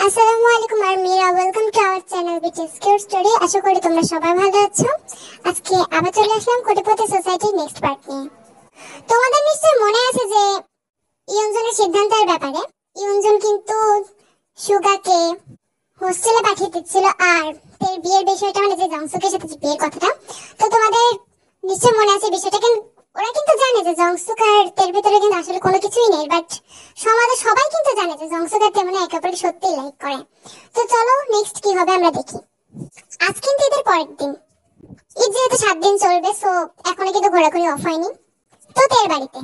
আসসালামু আলাইকুম আর Meera, welcome to our channel BTS cute story. আশা করি তোমরা সবাই ভালো আছো। আজকে আবার চলে আসলাম কোটিপতি সোসাইটির নেক্সট পার্ট নিয়ে। তোমাদের নিশ্চয়ই মনে আছে যে ইয়ঞ্জনের সিদ্ধান্তের ব্যাপারে। ইয়ঞ্জন কিন্তু সুগাকে হোস্টেলে পাঠিয়ে দিচ্ছিল, আর তার বিয়ের বিষয়টা, মানে যে জংসুকের সাথে বিয়ের কথাটা, তো তোমাদের নিশ্চয়ই মনে আছে বিষয়টা। কিন্তু ওরা কিন্তু জানে যে জংসুক আর তের ভিতরে কিন্তু আসলে কোনো কিছুই নেই, বাট সমাজে সবাই কিন্তু জানে যে জংসুক আর তেমন একে অপরকে সত্যিই লাইক করে। তো চলো নেক্সট কি হবে আমরা দেখি। আজ কিন্তু ঈদের পরের দিন, ঈদ যেহেতু 7 দিন চলবে, সো এখনো কিন্তু ঘোরাঘুরি অফ হয়নি। তো তের বাড়িতে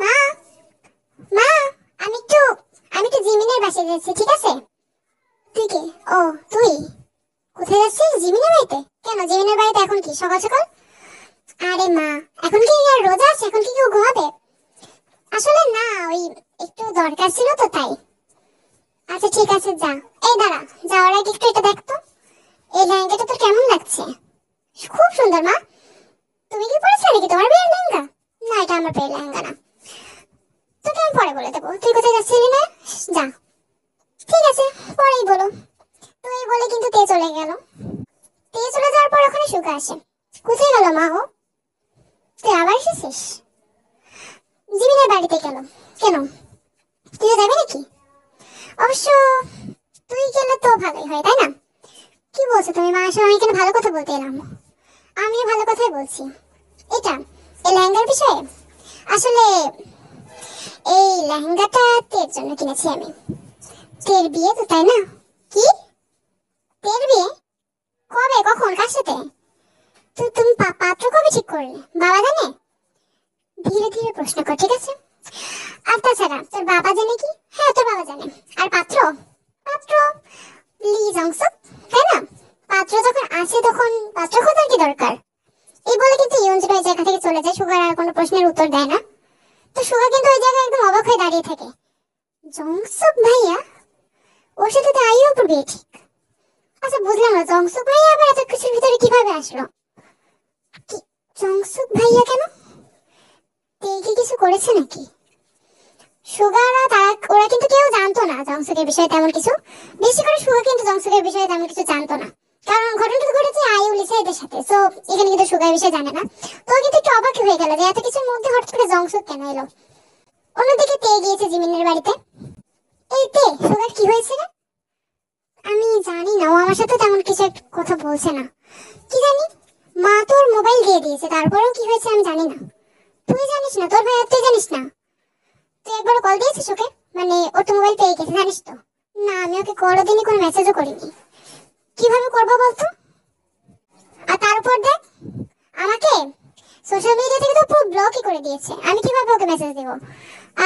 মা মা আমি একটু জিমিনের বাসায় যাচ্ছি, ঠিক আছে? তুই কে? ও তুই কোথায় যাচ্ছিস? জিমিনের বাড়িতে? কেন জিমিনের বাড়িতে এখন কি সকাল সকাল? আরে মা, এখন কি আর রোজা আছে? এখন কি কেউ ঘুমাবে? আসলে না, ওই একটু দরকার ছিল তো তাই। আচ্ছা ঠিক আছে, যা। এই দাঁড়া, যাওয়ার আগে একটু এটা দেখতো, এই লেহেঙ্গাটা তোর কেমন লাগছে? খুব সুন্দর মা। তুমি কি পরেছো নাকি তোমার বিয়ের লেহেঙ্গা? না, এটা আমার বিয়ের লেহেঙ্গা না। তোকে আমি পরে বলে দেবো। তুই কোথায় যাচ্ছিলি না? যা। ঠিক আছে, পরেই বলো। তো এই বলে কিন্তু তে চলে গেল। তে চলে যাওয়ার পর ওখানে সুগা আসে। কোথায় গেল মা ও? তুই আবার এসেছিস? জিমিনের বাড়িতে গেল। কেন, তুইও যাবি নাকি? অবশ্য তুই গেলে তো ভালোই হয়, তাই না? কি বলছো তুমি মা? আসলে আমি এখানে ভালো কথা বলতে এলাম। আমিও ভালো কথাই বলছি। এটা এই লেহেঙ্গার বিষয়ে, আসলে এই লেহেঙ্গাটা তের জন্য কিনেছি আমি। তের বিয়ে তো, তাই না? কি তের বিয়ে? কবে, কখন, কার সাথে? তুমি পাত্র কবে ঠিক করলে? বাবা জানে? ধীরে ধীরে প্রশ্ন কর, ঠিক আছে? আর তাছাড়া তোর বাবা জানে কি? হ্যাঁ, তোর বাবা জানে। আর পাত্র? পাত্র লি জংসুক, তাই না? পাত্র যখন আসে তখন পাত্র খোঁজার কি দরকার? এই বলে কিন্তু ইয়ঞ্জন ওই জায়গা থেকে চলে যায়। সুগার আর কোনো প্রশ্নের উত্তর দেয় না। তো সুগা কিন্তু ওই জায়গায় একদম অবাক হয়ে দাঁড়িয়ে থাকে। জংসুক ভাইয়া? ওর সাথে তো আইও বিয়ে ঠিক। আচ্ছা বুঝলাম না, জংসুক ভাইয়া আবার এত কিছুর ভিতরে কিভাবে আসলো? কি জংসুক ভাইয়া কেন? তে কি কিছু করেছে নাকি? সুগারা ওরা কিন্তু কেউ জানতো না জংসুকের বিষয়ে তেমন কিছু। বেশি করে সুগা কিন্তু জংসুকের বিষয়ে তেমন কিছু জানতো না, কারণ ঘটনাটা ঘটেছে আইউ লিসা এদের সাথে। সো এখানে কিন্তু সুগার বিষয়ে জানে না। তো কিন্তু একটু অবাক হয়ে গেল যে এত কিছুর মধ্যে হঠাৎ করে জংসুক কেন এলো। অন্যদিকে তে গিয়েছে জিমিনের বাড়িতে। এই তে, সুগার কি হয়েছে রে? আমি জানি না, ও আমার সাথে তেমন কিছু একটা কথা বলছে না। কি জানি, মা তোর মোবাইল দিয়ে দিয়েছে, তারপরেও কি হয়েছে আমি জানি না। তুই জানিস না? তোর ভাই তুই জানিস না? তুই একবার কল দিয়েছিস ওকে? মানে ওর তো মোবাইল পেয়ে গেছে, জানিস তো? না, আমি ওকে কোনোদিনই কোনো মেসেজও করিনি। কিভাবে করবো বলতো? আর তার উপর দেখ, আমাকে সোশ্যাল মিডিয়া থেকে তো পুরো ব্লকই করে দিয়েছে। আমি কিভাবে ওকে মেসেজ দেব?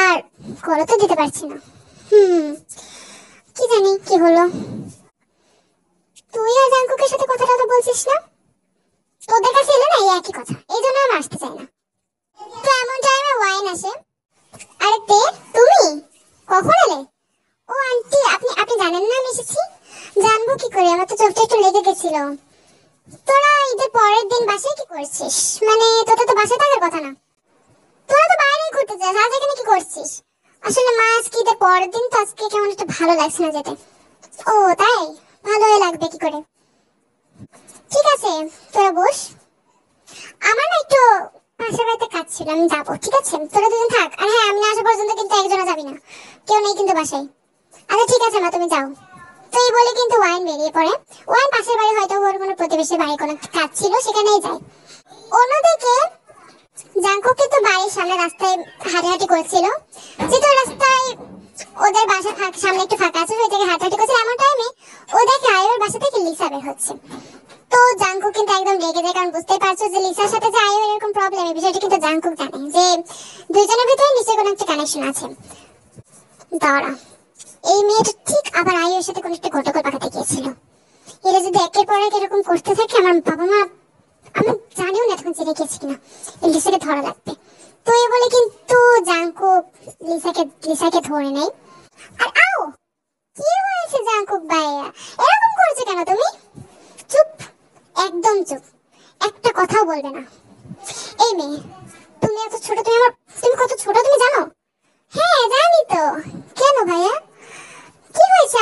আর কলও তো দিতে পারছি না। কি জানি কি হলো। তুই আর জাঙ্কুকের সাথে কথাটা তো বলছিস না? তোদের কাছে এলে না এই একই কথা, এই জন্য আমি আসতে চাই না। তো এমন টাইমে ওয়াইন আসে। আরে তে, তুমি কখন এলে? ও আন্টি, আপনি আপনি জানেন না আমি এসেছি? জানবো কি করে, আমার তো চোখটা একটু লেগে গেছিল। তোরা ঈদের পরের দিন বাসায় কি করছিস? মানে তোদের তো বাসায় থাকার কথা না। তোরা তো বাইরে ঘুরতে যাস, আজ এখানে কি করছিস? আসলে মা, আজকে ঈদের পরের দিন তো, আজকে কেমন একটু ভালো লাগছে না যেতে। ও তাই? ভালোই লাগবে কি করে। ঠিক আছে, তোরা বস। আমার না একটু পাশের বাড়িতে কাজ ছিল, আমি যাবো, ঠিক আছে? তোরা দুজন থাক। আর হ্যাঁ, আমি না আসা পর্যন্ত কিন্তু একজনও যাবি না, কেউ নেই কিন্তু বাসায়। আচ্ছা ঠিক আছে মা, তুমি যাও। তো এই বলে কিন্তু ওয়াইন বেরিয়ে পড়ে। ওয়াইন পাশের বাড়ি, হয়তো ওর কোনো প্রতিবেশীর বাড়ি কোনো কাজ ছিল, সেখানেই যায়। অন্যদিকে জাঙ্কুক কিন্তু বাড়ির সামনে রাস্তায় হাঁটাহাঁটি করছিল। যেহেতু রাস্তায় ওদের বাসা সামনে একটু ফাঁকা আছে, ওই থেকে হাঁটাহাঁটি করছিল। এমন টাইমে ও দেখে আয়ুর বাসা থেকে লিসা বের হচ্ছে। তো জাঙ্কুক কিন্তু একদম রেগে যায়, কারণ বুঝতেই পারছো যে লিসার সাথে যে আয়ুর এরকম প্রবলেম, এই বিষয়টা কিন্তু জাঙ্কুক জানে যে দুজনের ভিতরে নিশ্চয়ই কোনো একটা কানেকশন আছে। দাঁড়া, এই মেয়েটা ঠিক আবার আয়ুর সাথে কোনো একটা গন্ডগোল পাকাতে গিয়েছিল। এরা যদি একের পর এক এরকম করতে থাকে, আমার বাবা মা, আমি জানিও না এখন জেনে গেছি কিনা, লিসাকে ধরা লাগবে। তো এই বলে কিন্তু জাঙ্কুক লিসাকে ধরে নেয়। আর আও, কি হয়েছে জাঙ্কুক ভাইয়া? এরকম করছো কেন তুমি? চুপ, একদম চুপ, একটা কথাও বলবে না। এই মেয়ে, তুমি এত ছোট, তুমি কত ছোট তুমি জানো? হ্যাঁ জানি তো। কেন ভাইয়া, কি হয়েছে?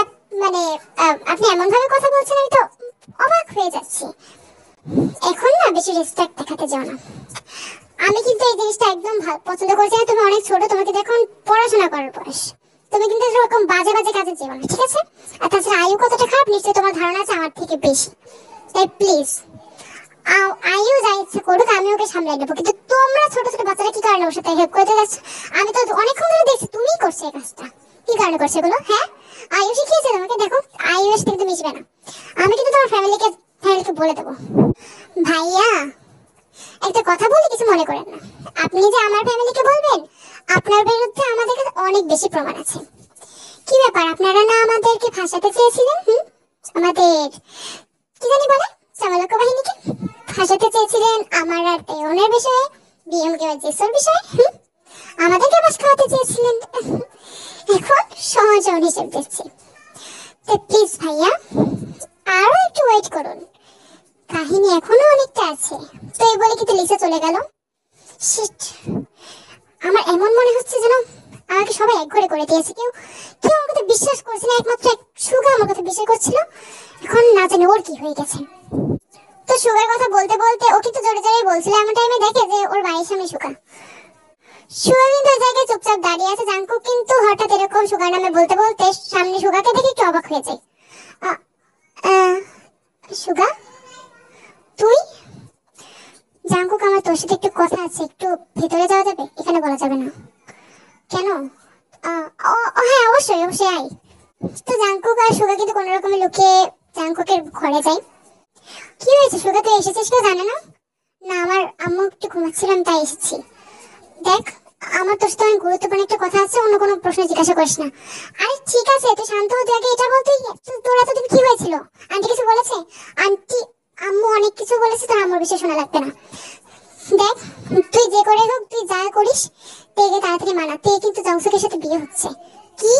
পড়াশোনা করার বয়স। তুমি কিন্তু এরকম বাজে বাজে কাজে যেও না, ঠিক আছে? আর তাছাড়া আয়ু কতটা খারাপ নিশ্চয়ই তোমার ধারণা আছে আমার থেকে বেশি। তাই প্লিজ আয়ু যা ইচ্ছে করুক, আমি ওকে সামলাই নেবো, কিন্তু তোমরা ছোট ছোট বাচ্চারা কি কারণে ওর সাথে হেল্প করতে যাচ্ছ? আমি তো অনেকক্ষণ ধরে দেখছি তুমিই করছো এই কাজটা। কি কারণে করছে এগুলো? হ্যাঁ, আয়ু শিখিয়েছে তোমাকে? দেখো, আয়ু এর সাথে কিন্তু মিশবে না। আমি কিন্তু তোমার ফ্যামিলিকে বলে দেবো। ভাইয়া, একটা কথা বলে কিছু মনে করেন না। আপনি যে আমার ফ্যামিলিকে বলবেন, আপনার বিরুদ্ধে আমাদের কাছে অনেক বেশি প্রমাণ আছে। কি ব্যাপার, আপনারা না আমাদেরকে ফাঁসাতে চেয়েছিলেন? আমাদের কি জানি বলে, চামালক বাহিনীকে ফাঁসাতে চেয়েছিলেন আমার আর তেয়নের বিষয়ে, বিএমকে আর জেসর বিষয়ে। আমাদেরকে বাস খাওয়াতে চেয়েছিলেন। এখন সহজ হিসেব দিচ্ছি। তো প্লিজ ভাইয়া, আরো একটু ওয়েট করুন, কাহিনী এখনো অনেকটা আছে। তো এই বলে কিন্তু লিসা চলে গেল। শিট, আমার এমন মনে হচ্ছে যেন আমাকে সবাই এক ঘরে করে দিয়েছে। কেউ কেউ আমার কথা বিশ্বাস করছে না, একমাত্র সুগা আমার কথা বিশ্বাস করছিল। এখন না জানি ওর কি হয়ে গেছে। তো সুগার কথা বলতে বলতে ও কিন্তু জোরে জোরে বলছিল, এমন টাইমে দেখে যে ওর বাড়ির সামনে সুগা। সুগা কিন্তু ওই জায়গায় চুপচাপ দাঁড়িয়ে আছে। জাঙ্কুক কিন্তু হঠাৎ এরকম সুগার নামে বলতে বলতে সামনে সুগাকে দেখে একটু অবাক হয়ে যায়। সুগা, তুই? জাঙ্কুক, আমার তোর সাথে একটু কথা আছে, একটু ভেতরে যাওয়া যাবে? এখানে বলা যাবে না। কেন? হ্যাঁ, অবশ্যই অবশ্যই আয়। তো জাঙ্কুক আর সুগা কিন্তু কোনো রকমে লুকিয়ে জাঙ্কুকের ঘরে যায়। কি হয়েছে সুগা, তুই এসেছিস? কেউ জানে না? না, আমার আম্মু একটু ঘুমাচ্ছিলাম তাই এসেছি। দেখ, আমার তোর সাথে অনেক গুরুত্বপূর্ণ একটা কথা আছে, অন্য কোনো প্রশ্ন জিজ্ঞাসা করিস না। আরে ঠিক আছে, তুই শান্ত হতে আগে এটা বলতে, তোর এতদিন কি হয়েছিল? আন্টি কিছু বলেছে? আন্টি আম্মু অনেক কিছু বলেছে, তোর আম্মুর বিষয় শোনা লাগবে না। দেখ, তুই যে করে হোক, তুই যা করিস তেগে তাড়াতাড়ি মানা। তে কিন্তু জংসুকের সাথে বিয়ে হচ্ছে। কি?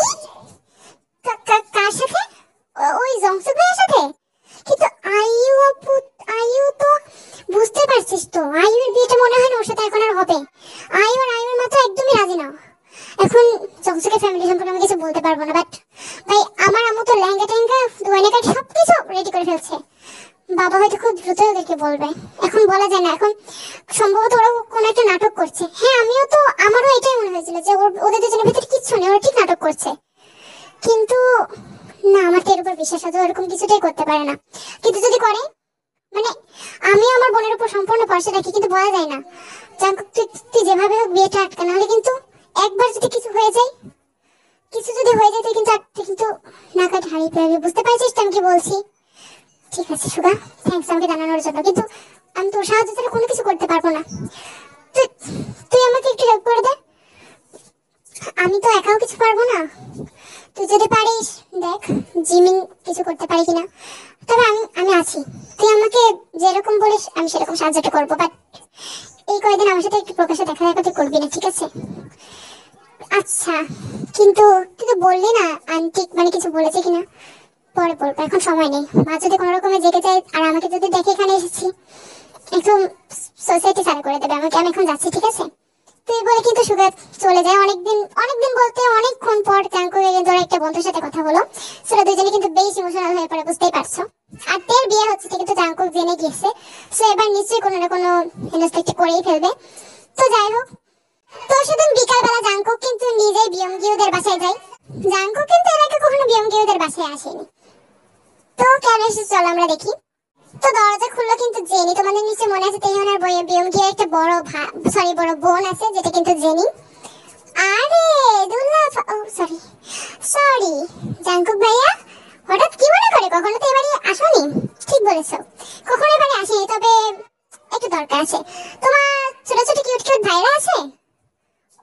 কার সাথে? ওই জংসুক ভাইয়ের সাথে? কিন্তু আয়ু আপু, আয়ু তো, বুঝতে পারছিস তো, আয়ুর বিয়েটা মনে হয় না ওর সাথে এখন আর হবে। আয়ুর মা তো একদমই রাজি না। এখন জংসুকের ফ্যামিলি সম্পর্কে আমি কিছু বলতে পারবো না, বাট ভাই আমার আম্মু তো লেহেঙ্গা টেহেঙ্গা দোয়ানে কাট সবকিছু রেডি করে ফেলছে। বাবা হয়তো খুব দ্রুত ওদেরকে বলবে, এখন বলা যায় না। এখন সম্ভবত ওরা কোনো একটা নাটক করছে। হ্যাঁ, আমারও এটাই মনে হয়েছিল যে ওদের দুজনের ভিতরে কিচ্ছু নেই, ওরা ঠিক নাটক করছে। কিন্তু না, আমার তো এর উপর বিশ্বাস আছে, ওরকম কিছুটাই করতে পারে না। কিন্তু যদি করে, মানে আমি আমার বোনের উপর সম্পূর্ণ ভরসা রাখি, কিন্তু বলা যায় না। জাঙ্কুক, তুই যেভাবে হোক বিয়েটা আটকা, নাহলে কিন্তু একবার যদি কিছু হয়ে যায়, তুই কিন্তু নাকাট হারিয়ে ফেলবি। বুঝতে পারছিস তো আমি কি বলছি? ঠিক আছে সুগা, থ্যাঙ্কস আমাকে জানানোর জন্য, কিন্তু আমি তোর সাহায্য ছাড়া কোনো কিছু করতে পারবো না। তুই আমাকে একটু হেল্প করে দে। আমি তো একাও কিছু পারবো না, তুই যদি পারিস দেখ জিমিন কিছু করতে পারি কিনা। তবে আমি আছি, তুই আমাকে যেরকম বলিস আমি সেরকম সাহায্যটা করবো। বাট এই কয়েকদিন আমার সাথে একটু প্রকাশ্যে দেখা তুই করবি না, ঠিক আছে? আচ্ছা, কিন্তু তুই তো বললি না আন্টি মানে কিছু বলেছে কিনা। পরে বলবো, এখন সময় নেই। মা যদি কোনো রকমে জেগে যায় আর আমাকে যদি দেখে এখানে এসেছি, একদম সোসাইটি সারা করে দেবে আমাকে। আমি এখন যাচ্ছি, ঠিক আছে? তুই বলে কিন্তু সুগা চলে যায়। অনেকদিন বলতে অনেকক্ষণ পর জাঙ্কুকের কিন্তু একটা বন্ধুর সাথে কথা হলো। সেটা দুজনে কিন্তু বেশ ইমোশনাল হয়ে পড়ে, বুঝতেই পারছো। আর তের বিয়ে হচ্ছে কিন্তু জাঙ্কুক জেনে গিয়েছে, সো এবার নিশ্চয়ই কোনো না কোনো হেনস্থা করেই ফেলবে। তো যাই হোক, তো সেদিন বিকালবেলা জাঙ্কুক কিন্তু নিজেই বিয়মগিউদের বাসায় যায়। জাঙ্কুক কিন্তু এর আগে কখনো বিয়মগিউদের বাসায় আসেনি। তো কেন এসে চলো আমরা দেখি। তো দরজা খুললো কিন্তু জেনি। তোমাদের নিশ্চয় মনে আছে তেহনার বইয়ে বিয়মগিউর একটা বড় বড় বোন আছে, যেটা কিন্তু জেনি। আরে দুল্লা, সরি জাঙ্কুক ভাইয়া, হঠাৎ কি মনে করে? কখনো তো এবারে আসোনি। ঠিক বলেছো, কখনো এবারে আসেনি, তবে একটু দরকার আছে। তোমার ছোট ছোট কিউট কিউট ভাইরা আছে?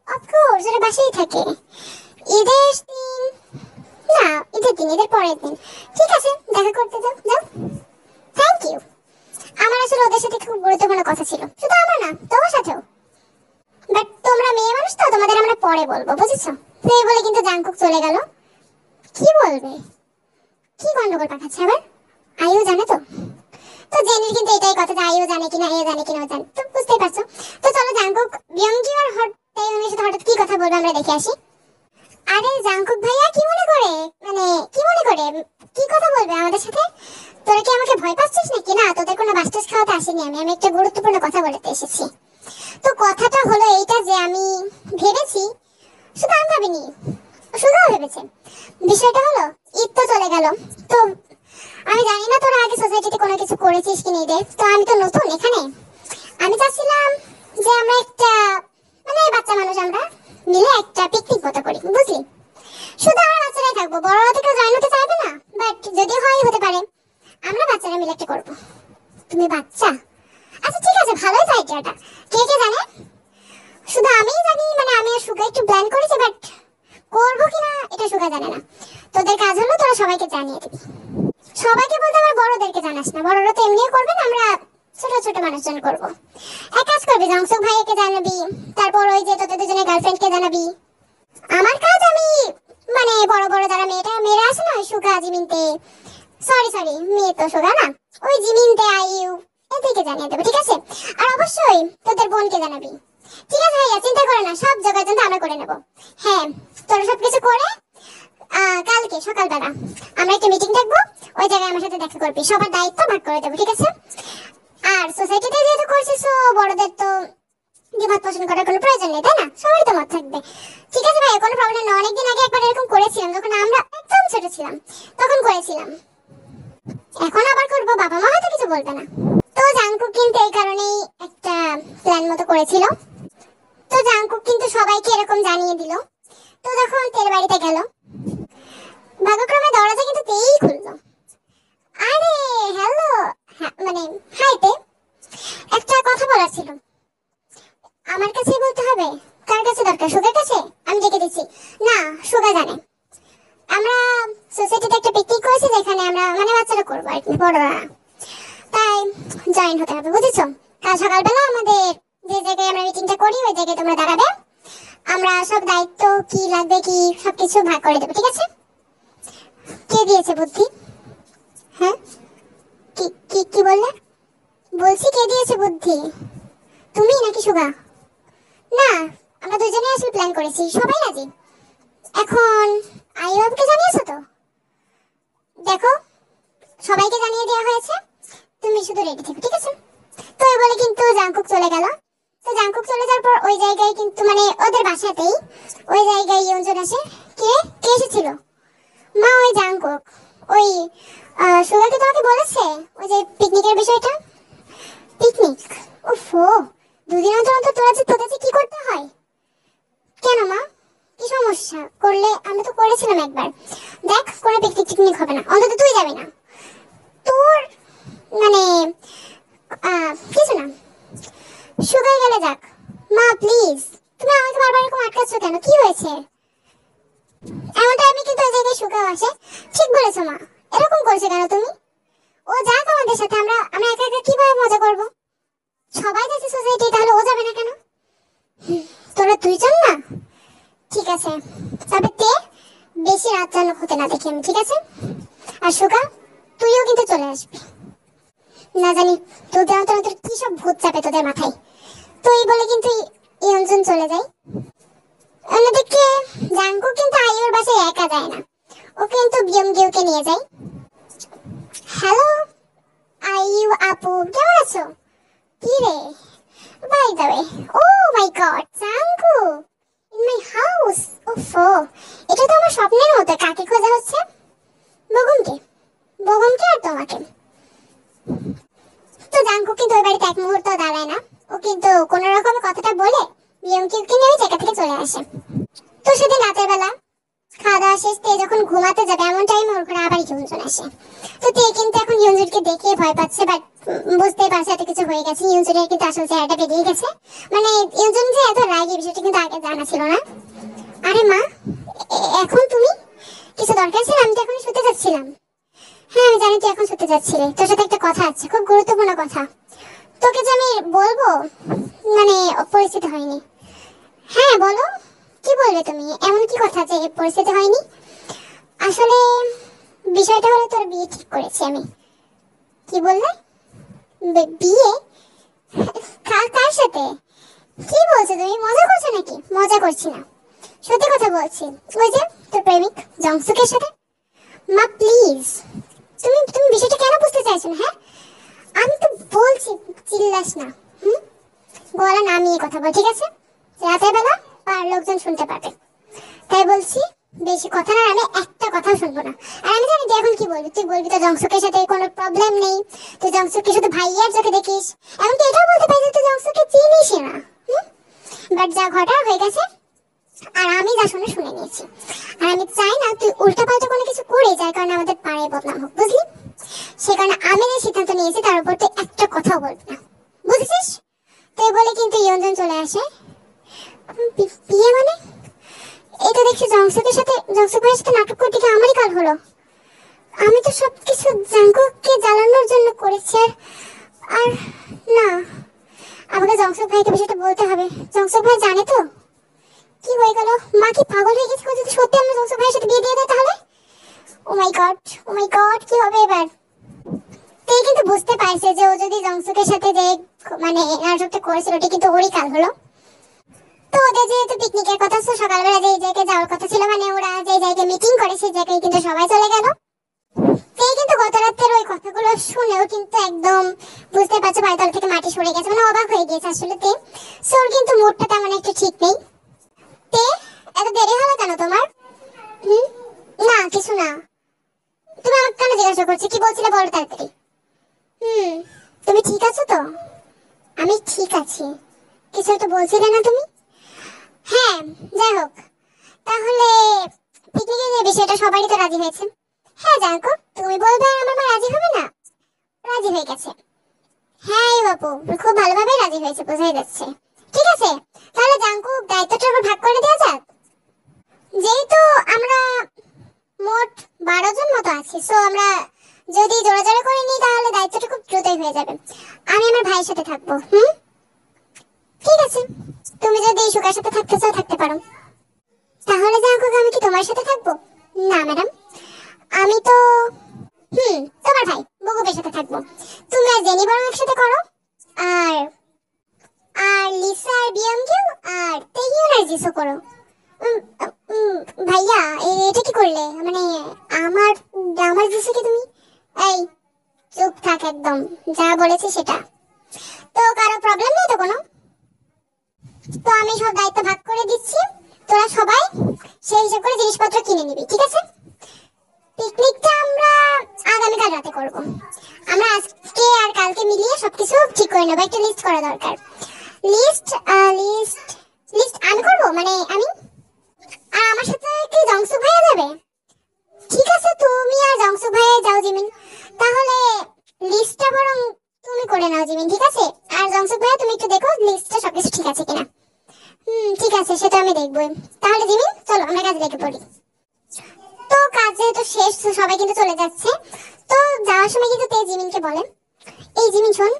অফকোর্স, ওরা বাসায় থাকে। ঈদের দিন না, ঈদের পরের দিন। ঠিক আছে, দেখা করতে যাও। Thank you. আমার আসলে ওদের সাথে খুব গুরুত্বপূর্ণ কথা ছিল, শুধু আমার না, তোমার সাথেও। বাট তোমরা মেয়ে মানুষ তো, তোমাদের আমরা পরে বলবো, বুঝেছো? তো এই বলে কিন্তু জাঙ্কুক চলে গেল। কি বলবে? কি গন্ডগোল পাঠাচ্ছে আবার? আইও জানে তো? তো জেনির কিন্তু এটাই কথা যে আইও জানে কিনা ও জানে, তো বুঝতেই পারছো। তো চলো জাঙ্কুক বিয়ংজি আর তাইওনের সাথে হঠাৎ কি কথা বলবো আমরা দেখে আসি। আরে জাঙ্কুক ভাইয়া, কি মনে করে কি কথা বলবে আমাদের সাথে? তোরা কি আমাকে ভয় পাচ্ছিস নাকি? না, তোদের কোনো বাস্টাস খাওয়াতে আসেনি আমি একটা গুরুত্বপূর্ণ কথা বলতে এসেছি। তো কথাটা হলো এইটা যে আমি ভেবেছি শুধু আমি ভাবিনি, সুগাও ভেবেছে। বিষয়টা হলো ঈদ তো চলে গেল, তো আমি জানি না তোরা আগে সোসাইটিতে কোনো কিছু করেছিস কি নেই, তো আমি তো নতুন এখানে। আমি চাচ্ছিলাম যে আমরা একটা মানে বাচ্চা মানুষ আমরা মিলে একটা পিকনিক মতো করি, বুঝলি? শুধু আমরা বাচ্চারাই থাকবো, বড়রা তো কেউ জয়েন হতে চাইবে না, বাট যদি হয় হতে পারে আমরা বাচ্চারা মিলে একটা করবো। তুমি বাচ্চা? আচ্ছা ঠিক আছে, ভালোই তো আইডিয়াটা। কে কে জানে? শুধু আমিই জানি, মানে আমি আর সুগা একটু প্ল্যান করেছি, বাট করবো কিনা এটা সুগা জানে না। তোদের কাজ হলো তোরা সবাইকে জানিয়ে দিবি। সবাইকে বলতে আবার বড়দেরকে জানাস না, বড়রা তো এমনিও করবে না, আমরা ছোট ছোট মানুষজন করবো। এক কাজ করবি, জংসুক ভাইকে জানাবি, তারপর ওই যে তোদের দুজনের গার্লফ্রেন্ডকে জানাবি। আমার কাজ আমি মানে বড় বড় যারা মেয়েরা আছে না, সুগা জিমিনতে, সরি মেয়ে তো সুগা না, ওই জিমিনতে আইউ এদেরকে জানিয়ে দেবো, ঠিক আছে? আর অবশ্যই তোদের বোনকে জানাবি। ঠিক আছে ভাইয়া, চিন্তা করে না, সব যোগাযোগ আমরা করে নেব। হ্যাঁ, তোরা সবকিছু করে কালকে সকালবেলা আমরা একটা মিটিং ডাকবো, ওই জায়গায় আমার সাথে দেখা করবি, সবার দায়িত্ব ভাগ করে দেবো, ঠিক আছে? আর সোসাইটিতে যেহেতু করছিস, বড়দের তো দ্বিমত পোষণ করার কোনো প্রয়োজন নেই, তাই না? সবারই তো মত থাকবে। ঠিক আছে ভাই, কোনো প্রবলেম না। অনেকদিন আগে একবার এরকম করেছিলাম, যখন আমরা একদম ছোট ছিলাম তখন করেছিলাম, এখন আবার করবো, বাবা মা হয়তো কিছু বলবে না। তো জাংকুক কিন্তু এই কারণেই একটা প্ল্যান মতো করেছিল। তো জাংকুক কিন্তু সবাইকে এরকম জানিয়ে দিল। তো যখন তের বাড়িতে গেল, ভাগ্যক্রমে দরজা কিন্তু তেই খুললো। আরে হ্যালো, মানে হাইতে একটা কথা বলার ছিল। আমার কাছে বলতে হবে? কার কাছে দরকার? সুগার কাছে? আমি ডেকে দিচ্ছি। না, সুগা জানে। আমরা সোসাইটিতে একটা পিকনিক করেছি, যেখানে আমরা মানে বাচ্চারা করবো আর কি, বড়রা না। তাই জয়েন হতে হবে, বুঝেছো? কাল সকালবেলা আমাদের যে জায়গায় আমরা মিটিংটা করি ওই জায়গায় তোমরা দাঁড়াবে। আমরা সব দায়িত্ব কি লাগবে কি সবকিছু ভাগ করে দেবো, ঠিক আছে? কে দিয়েছে বুদ্ধি? হ্যাঁ, কি কি কি বললে? বলছি কে দিয়েছে বুদ্ধি, তুমি নাকি সুগা? না, আমরা দুজনেই আসলে প্ল্যান করেছি, সবাই রাজি। এখন আইওকে জানিয়েছো তো? দেখো, সবাইকে জানিয়ে দেওয়া হয়েছে, তুমি শুধু রেডি থেকো, ঠিক আছে? তো এই বলে কিন্তু জাংকুক চলে গেল। তো জাংকুক চলে যাওয়ার পর ওই জায়গায় কিন্তু মানে ওদের বাসাতেই ওই জায়গায় ইয়ঞ্জন আসে। কে কে এসেছিল? মা, ওই জাংকুক। ওই সুগা কি তোমাকে বলেছে ওই যে পিকনিকের বিষয়টা? পিকনিক? ওফো, দুদিন অন্তর অন্তর তোদের যে কি করতে হয়? কেন মা, কি সমস্যা? করলে আমরা তো করেছিলাম একবার। দেখ, কোনো পিকনিক টিকনিক হবে না, অন্তত তুই যাবি না। তোর মানে কিছু না, সুগাই গেলে যাক। মা প্লিজ, তুমি আমাকে বারবার এরকম আটকাচ্ছ কেন? কি হয়েছে? এমন টাইমে কিন্তু ওই জায়গায় সুগাও আসে। ঠিক বলেছো মা, এরকম করছো কেন তুমি? ও যাক আমাদের সাথে, আমরা একা একা কিভাবে মজা করব? সবাই যাচ্ছে সোসাইটি, তাহলে ও যাবে না কেন? তোরা দুইজন না? ঠিক আছে, তবে তে বেশি রাত যেন হতে না দেখি আমি, ঠিক আছে? আর সুগা, তুইও কিন্তু চলে আসবি। না জানি তোদের অন্তর অন্তর কি সব ভূত চাপে তোদের মাথায়। তো এই বলে কিন্তু ইয়ঞ্জন চলে যায়। অন্যদিকে জাংকুক কিন্তু আইয়ুর বাসায় একা যায় না, ও কিন্তু বিয়মগিউকে নিয়ে যায়। হ্যালো আইয়ু আপু, কেমন আছো? কি রে, by the way, oh my god, Jungkook in my house. ওফো, এটা তো আমার স্বপ্নের মতো। কাকে খোঁজা হচ্ছে? বগমকে আর তোমাকে। তো জাংকুক কিন্তু ওই বাড়িতে এক মুহূর্ত দাঁড়ায় না, ও কিন্তু কোন রকমের কথাটা বলে বিয়মকিউকে নিয়ে ওই জায়গা থেকে চলে আসে। তো সেদিন রাতের বেলা খাওয়া দাওয়া শেষ, তে যখন ঘুমাতে যাবে এমন টাইমে ওর ঘরে আবার ইয়ঞ্জন আসে। তো তে কিন্তু এখন ইয়ঞ্জনকে দেখে ভয় পাচ্ছে, বাট বুঝতেই পারছে এত কিছু হয়ে গেছে। ইয়ঞ্জনের কিন্তু আসল চেহারাটা বেরিয়ে গেছে, মানে ইয়ঞ্জন যে এত রাগী বিষয়টা কিন্তু আগে জানা ছিল না। আরে মা, এখন তুমি? কিছু দরকার ছিল? আমি তো এখন শুতে যাচ্ছিলাম। হ্যাঁ আমি জানি তুই এখন শুতে যাচ্ছিলি, তোর সাথে একটা কথা আছে, খুব গুরুত্বপূর্ণ কথা। তোকে যে আমি বলবো মানে পরিস্থিতি হয়নি। হ্যাঁ বলো, কি বলবে তুমি? এমন কি কথা যে পরিস্থিতি হয়নি? আসলে বিষয়টা হলো তোর বিয়ে ঠিক করেছি আমি। কি বললে? বিয়ে? কার সাথে? কি বলছো তুমি? মজা করছো নাকি? মজা করছি না, সত্যি কথা বলছি। ওই যে তোর প্রেমিক জংসুকের সাথে। মা প্লিজ, তুমি বিষয়টা কেন বুঝতে চাইছো না? হ্যাঁ আমি তো বলছি, চিল্লাস না। গলা নামিয়ে কথা বল, ঠিক আছে? রাতের বেলা আর লোকজন শুনতে পাবে। তাই বলছি বেশি কথা না, আমি একটা কথা শুনবো না। আর আমি জানি তুই এখন কি বলবি, তুই বলবি তো জংসুকের সাথে কোনো প্রবলেম নেই, তুই জংসুকে শুধু ভাইয়ার চোখে দেখিস, এমনকি এটাও বলতে পারিস তুই জংসুকে চিনিসই না। বাট যা ঘটার হয়ে গেছে, আর আমি যা শুনে শুনে নিয়েছি। আর আমি চাই না তুই উল্টাপাল্টা কোনো কিছু করে যার কারণে আমাদের পাড়ায় বদনাম হোক, বুঝলি? সে কারণে আমি যে সিদ্ধান্ত নিয়েছি তার উপর তুই একটা কথাও বলবি না, বুঝেছিস? তুই বলে কিন্তু ইয়ঞ্জন চলে আসে। বিয়ে মানে এই তো দেখছি জংসুকের সাথে, জংসুক ভাইয়ের সাথে নাটক করতে গিয়ে আমারই কাল হলো। আমি তো সবকিছু জাঙ্কুককে জ্বালানোর জন্য করেছি। আর না, আমাকে জংসুক ভাইকে বিষয়টা বলতে হবে। জংসুক ভাই জানে তো কি হয়ে গেল? মা কি পাগল হয়ে গেছে? যদি সত্যি আমরা জংসুক ভাইয়ের সাথে বিয়ে দিয়ে দেয় তাহলে ও my god, O my god, কি হবে এবার? তুই কিন্তু বুঝতে পারছিস যে ও যদি জংসুকের সাথে যে মানে নাটকটা করেছিল ওটা কিন্তু ওরই কাল হলো। তো ওদের যেহেতু পিকনিকের কথা, তো সকালবেলা যে জায়গায় যাওয়ার কথা ছিল, মানে ওরা যে জায়গায় মিটিং করে সেই জায়গায় কিন্তু সবাই চলে গেল। তুই কিন্তু গত রাতের ওই কথাগুলো শুনেও কিন্তু একদম বুঝতে পারছো পায়তল থেকে মাটি সরে গেছে, মানে অবাক হয়ে গেছে আসলে তে। সোর কিন্তু মুডটা তেমন একটু ঠিক নেই। তে এত দেরি হলো কেন তোমার? না কিছু না। তুমি আমাকে কেন জিজ্ঞাসা করছো? কি বলছিলে বলো তাড়াতাড়ি। তুমি ঠিক আছো তো? আমি ঠিক আছি। কিছু একটা বলছিলে না তুমি? হ্যাঁ, যাই হোক, তাহলে পিকনিকের যে বিষয়টা সবারই তো রাজি হয়েছে। হ্যাঁ জানকো, তুমি বলবে আর আমার মা রাজি হবে না? রাজি হয়ে গেছে। হ্যাঁ বাপু, খুব ভালোভাবে রাজি হয়েছে, বোঝাই যাচ্ছে। ঠিক আছে, তাহলে জানকো দায়িত্বটা আবার ভাগ করে দেওয়া যাক। যেহেতু আমরা মোট 12 জন মতো আছি, সো আমরা যদি জোড়াজোড়া করে নিই তাহলে দায়িত্বটা খুব দ্রুতই হয়ে যাবে। আমি আমার ভাইয়ের সাথে থাকবো। ঠিক আছে, তুমি যদি সুকার সাথে থাকতে চাও থাকতে পারো। তাহলে জানকো আমি কি তোমার সাথে থাকবো? না ম্যাডাম, আমি তো তোমার ভাই বগুবের সাথে থাকবো। তুমি আর জেনি বরং একসাথে করো। আর আর লিসা আর বিয়ংকেও আর তেহিউন আর জিসু করো। ভাইয়া এটা কি করলে? মানে আমার আমার জিসুকে তুমি, এই চুপ থাক একদম, যা বলেছি সেটা। তো কারো প্রবলেম নেই তো কোনো? তো আমি সব দায়িত্ব ভাগ করে দিচ্ছি, তোরা সবাই সেই হিসাব করে জিনিসপত্র কিনে নিবি, ঠিক আছে? পিকনিকটা আমরা আগামীকাল রাতে করব। আমরা আজকে আর কালকে মিলিয়ে সবকিছু ঠিক করে নেব। একটা লিস্ট করা দরকার। লিস্ট লিস্ট লিস্ট আমি করব, মানে আমি। আর আমার সাথে কি জংসু ভাইয়া যাবে? ঠিক আছে, তুমি আর জংসু ভাইয়া যাও জিমিন। তাহলে লিস্টটা বরং তুমি করে নাও জিমিন, ঠিক আছে? আর জংসু ভাইয়া তুমি একটু দেখো লিস্টটা সবকিছু ঠিক আছে কিনা। ঠিক আছে, সেটা আমি দেখবো। তাহলে জিমিন চলো আমরা কাজে লেগে পড়ি। তো কাজ যেহেতু শেষ, সবাই কিন্তু চলে যাচ্ছে। তো যাওয়ার সময় কিন্তু তে জিমিনকে বলে, এই জিমিন শোন,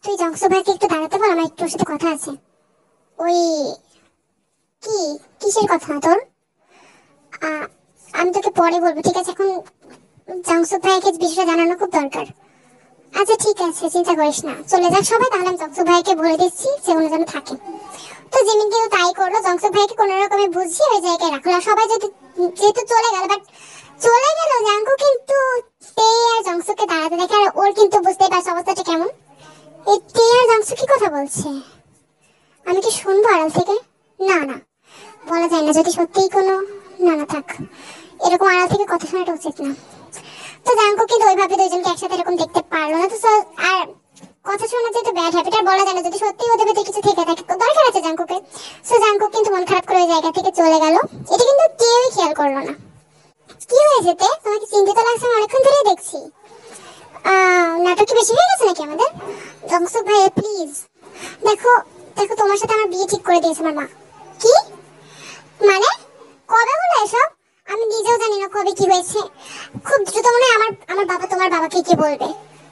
তুই জংসু ভাইকে একটু দাঁড়াতে বল, আমার একটু ওর সাথে কথা আছে। ওই কি, কিসের কথা তোর? আমি তোকে পরে বলবো, ঠিক আছে? এখন জংসু ভাইকে বিষয়টা জানানো খুব দরকার। আচ্ছা ঠিক আছে, চিন্তা করিস না, চলে যাক সবাই। তাহলে আমি জংসু ভাইকে বলে দিচ্ছি সে উনি যেন থাকে। তো জিমিন কিন্তু তাই করলো, জংসু ভাইকে কোনো রকমে বুঝিয়ে ওই জায়গায় রাখলো। আর সবাই যেহেতু চলে গেল, বাট চলে গেল জাঙ্কু কিন্তু তে আর জংসুকে দাঁড়াতে দেখে। আর ওর কিন্তু বুঝতেই পারছে অবস্থাটা কেমন। এই তে আর জংসু কি কথা বলছে, আমি কি শুনবো আড়াল থেকে? না না, বলা যায় না, যদি সত্যিই কোনো, না না থাক, এরকম আড়াল থেকে কথা শোনাটা উচিত না। তো জাঙ্কু কিন্তু ওইভাবে দুইজনকে একসাথে এরকম দেখতে পারলো না। তো আর কথা শোনা যেহেতু ব্যাড হ্যাবিট, আর বলা যায় না যদি সত্যি ওদের ভিতরে কিছু থেকে থাকে, দরকার আছে জাঙ্কুকে। সো জাঙ্কু কিন্তু মন খারাপ করে ওই জায়গা থেকে চলে গেল। এটা কিন্তু কেউই খেয়াল করলো না। কি হয়েছে তে? তোমাকে চিন্তিত লাগছে, আমি অনেকক্ষণ ধরেই দেখছি। নাটক কি বেশি হয়ে গেছে নাকি আমাদের? জংসুক ভাই প্লিজ দেখো, দেখো তোমার সাথে আমার বিয়ে ঠিক করে দিয়েছে আমার মা। কি মানে? কবে হলো এসব? আমি নিজেও জানি না কবে কি হয়েছে। খুব দ্রুত মনে হয় আমার আমার বাবা তোমার বাবাকে কি বলবে।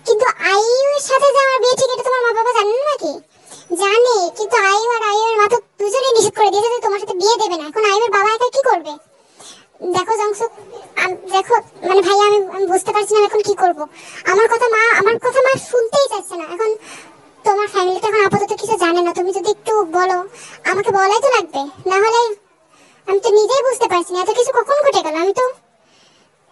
কিন্তু আইয়ুর সাথে যে আমার বিয়ে ঠিক, এটা তোমার মা বাবা জানেন নাকি? জানে, কিন্তু আইয়ু আর আইয়ুর মা তো দুজনেই নিষেধ করে দিয়েছে যে তোমার সাথে বিয়ে দেবে না। এখন আইয়ুর বাবা একা কি করবে? দেখো জংসুক, দেখো মানে ভাই, আমি বুঝতে পারছি না এখন কি করব। আমার কথা মা শুনতেই চাচ্ছে না। এখন তোমার ফ্যামিলিটা এখন আপাতত কিছু জানে না, তুমি যদি একটু বলো, আমাকে বলাই তো লাগবে, না হলে আমি তো নিজেই বুঝতে পারছি না এত কিছু কখন ঘটে গেল। আমি তো,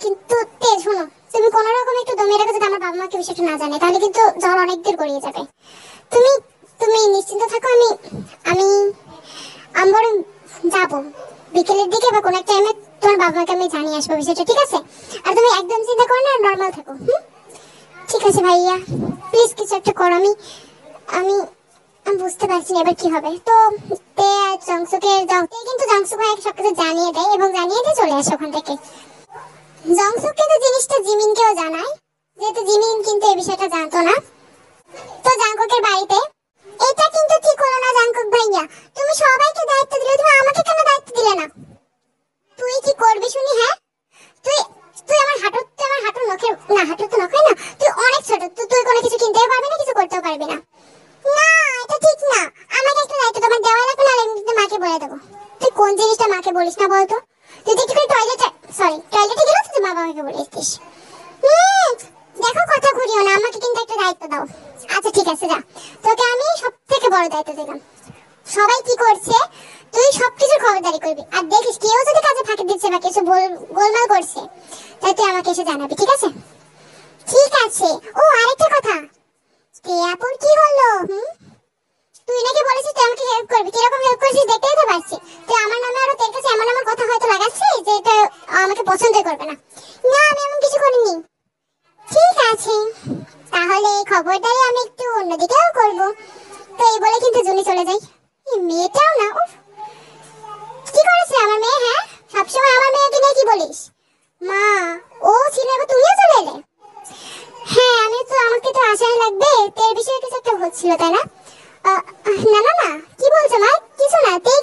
কিন্তু তে শোনো, তুমি কোনো রকম একটু দমিয়ে রাখো যাতে আমার বাবা মাকে বিষয়টা না জানে, তাহলে কিন্তু জ্বর অনেক দূর গড়িয়ে যাবে। তুমি তুমি নিশ্চিন্ত থাকো, আমি আমি বরং যাবো, বিকেলের দিকে বা কোনো এক টাইমে তোমার বাবা মাকে আমি জানিয়ে আসবো বিষয়টা, ঠিক আছে? আর তুমি একদম চিন্তা করো না, নর্মাল থাকো। ঠিক আছে ভাইয়া, প্লিজ কিছু একটা করো। আমি আমি আমি বুঝতে পারছি না এবার কি হবে। তো তে আর জংসুকে কিন্তু জংসু ভাই সবকিছু জানিয়ে দেয় এবং জানিয়ে দিয়ে চলে আসে ওখান থেকে। জংসুক কিন্তু জিনিসটা জিমিনকেও জানায়, যেহেতু জিমিন কিন্তু এই বিষয়টা জানতো না। তো জাংকুকের বাড়িতে, এটা কিন্তু ঠিক হলো না জাংকুক ভাইয়া, তুমি সবাইকে দায়িত্ব দিলে, তুমি আমাকে কেন দায়িত্ব দিলে না? তুই কি করবি শুনি? হ্যাঁ, তুই তুই আমার হাঁটুর নখে না, হাঁটুর তো নখে না, তুই অনেক ছোট, তুই কোনো কিছু কিনতেও পারবি না, কিছু করতেও পারবি না। না, এটা ঠিক না, আমাকে একটা দায়িত্ব তোমার দেওয়া লাগবে, না আমি মাকে বলে দেবো। তুই কোন জিনিসটা মাকে বলিস না বলতো? তুই একটু টয়লেটে গেলেও তুই মা বাবাকে বলিস। দেখো কথা ঘুরিও না, আমাকে কিন্তু একটা দায়িত্ব দাও। আচ্ছা ঠিক আছে, যা, তোকে আমি সব থেকে বড় দায়িত্ব দিলাম। সবাই কি করছে তুই সবকিছুর খবরদারি করবি, আর দেখিস কেউ যদি কাজে ফাঁকি দিচ্ছে বা কিছু গোলমাল করছে, তাই তুই আমাকে এসে জানাবি, ঠিক আছে? ঠিক আছে। ও আরেকটা কথা, আপুর কি হলো? তুই নাকি বলেছিস তুই আমাকে হেল্প করবি, কিরকম হেল্প করছিস দেখতেই তো পাচ্ছি। তুই আমার নামে আরো তোর কাছে এমন এমন কথা হয়তো লাগাচ্ছিস যে এটা আমাকে পছন্দ করবে না। না, আমি এমন কিছু করিনি। ঠিক আছে, তাহলে খবরদারি আমি একটু অন্যদিকেও করব। তো এই বলে কিন্তু জুনি চলে যায়। এই মেয়েটাও না, কি করেছে আমার মেয়ে? হ্যাঁ, সবসময় আমার মেয়েকে নিয়ে কি বলিস? মা, ও ছিল, এবার তুমিও চলে এলে? হ্যাঁ, আমাকে তো আশাই লাগবে, তের বিষয়ে কিছু একটা হচ্ছিল, তাই না? না না না, কি বলছো মা? কিছু না। তে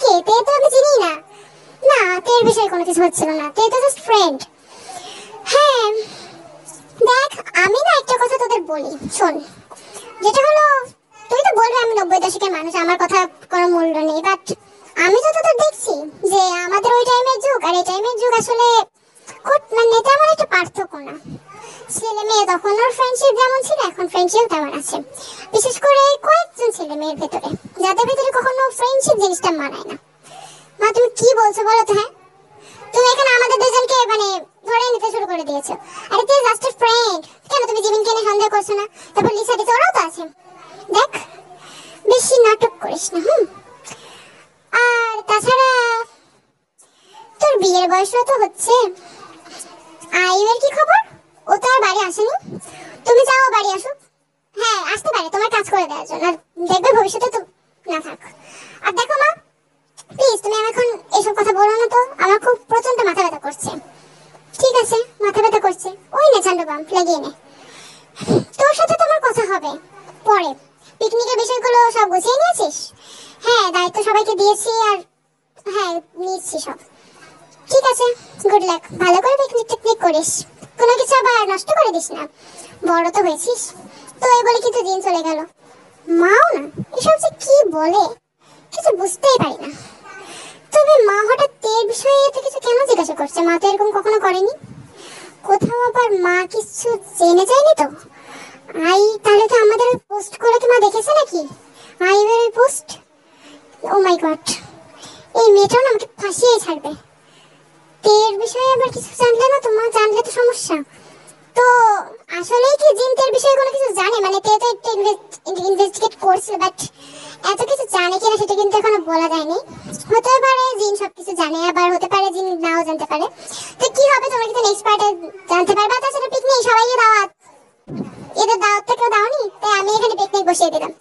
তো আমি চিনি না। না, তের বিষয়ে কোনো কিছু হচ্ছিল না, তে তো জাস্ট ফ্রেন্ড। হ্যাঁ দেখ, আমি না একটা কথা তোদের বলি, শোন। যেটা হলো, তুই তো বলবি আমি 90 দশকের মানুষ, আমার কথা কোনো মূল্য নেই, বাট আমি যতদূর দেখছি যে আমাদের ওই টাইমের যুগ আর এই টাইমের যুগ আসলে মানে তেমন একটা পার্থক্য না। ছেলে মেয়ে তখন ওর ফ্রেন্ডশিপ যেমন ছিল, এখন ফ্রেন্ডশিপ তেমন আছে। বিশেষ করে কয়েকজন ছেলে মেয়ের ভেতরে, যাদের ভেতরে কখনো ফ্রেন্ডশিপ জিনিসটা মানায় না। মা, তুমি কি বলছো বলো তো? হ্যাঁ, তুমি এখানে আমাদের দুজনকে মানে ধরে নিতে শুরু করে দিয়েছো। আরে তুই জাস্ট এ ফ্রেন্ড, কেন তুমি জিমিনকে নিয়ে সন্দেহ করছো না? তারপর লিসা দিতে, ওরাও তো আছে। দেখ, বেশি নাটক করিস না। আর তাছাড়া তোর বিয়ের বয়সও তো হচ্ছে। আইবের কি খবর? ও তো আর বাড়ি আসেনি। তুমি চাও বাড়ি আসুক? হ্যাঁ, আসতে পারে তোমার কাজ করে দেওয়ার জন্য, দেখবে ভবিষ্যতে তো না থাক। আর দেখো মা, প্লিজ তুমি এখন এসব কথা বলো না তো, আমার খুব প্রচন্ড মাথা ব্যথা করছে। ঠিক আছে, মাথা ব্যথা করছে, ওই নে ঠান্ডা বাম লাগিয়ে নে। তোর সাথে তোমার কথা হবে পরে। পিকনিকের বিষয়গুলো সব গুছিয়ে নিয়েছিস? হ্যাঁ, দায়িত্ব সবাইকে দিয়েছি, আর হ্যাঁ নিচ্ছি সব। ঠিক আছে, গুড লাক, ভালো করে পিকনিক করিস, কোনো কিছু আবার নষ্ট করে দিস না, বড় তো হয়েছিস। তো এই বলে কিন্তু দিন চলে গেল। মাও না এসব যে কি বলে কিছু বুঝতেই পারি না। তবে মা হঠাৎ তের বিষয়ে এত কিছু কেন জিজ্ঞাসা করছে? মা তো এরকম কখনো করেনি। কোথাও আবার মা কিছু জেনে যায়নি তো? তাহলে তো আমাদের ওই পোস্ট করে কি মা দেখেছে নাকি? আইবের ওই পোস্ট, ও মাই গড, এই মেয়েটাও না আমাকে ফাঁসিয়ে ছাড়বে। তের বিষয়ে আবার কিছু জানলে না তো মা, জানলে তো সমস্যা। তো আসলেই কি জিন তের বিষয়ে কোনো কিছু জানে? মানে তে তো একটু ইনভেস্টিগেট করছে, বাট এত কিছু জানে কিনা সেটা কিন্তু এখনো বলা যায়নি। হতে পারে জিন সবকিছু জানে, আবার হতে পারে জিন নাও জানতে পারে। তো কি হবে তোমরা কিন্তু নেক্সট পার্টে জানতে পারবে। তাছাড়া পিকনিক সবাইকে দাওয়াত, এদের দাওয়াতটা কেউ দাওনি, তাই আমি এখানে পিকনিক বসিয়ে দিলাম।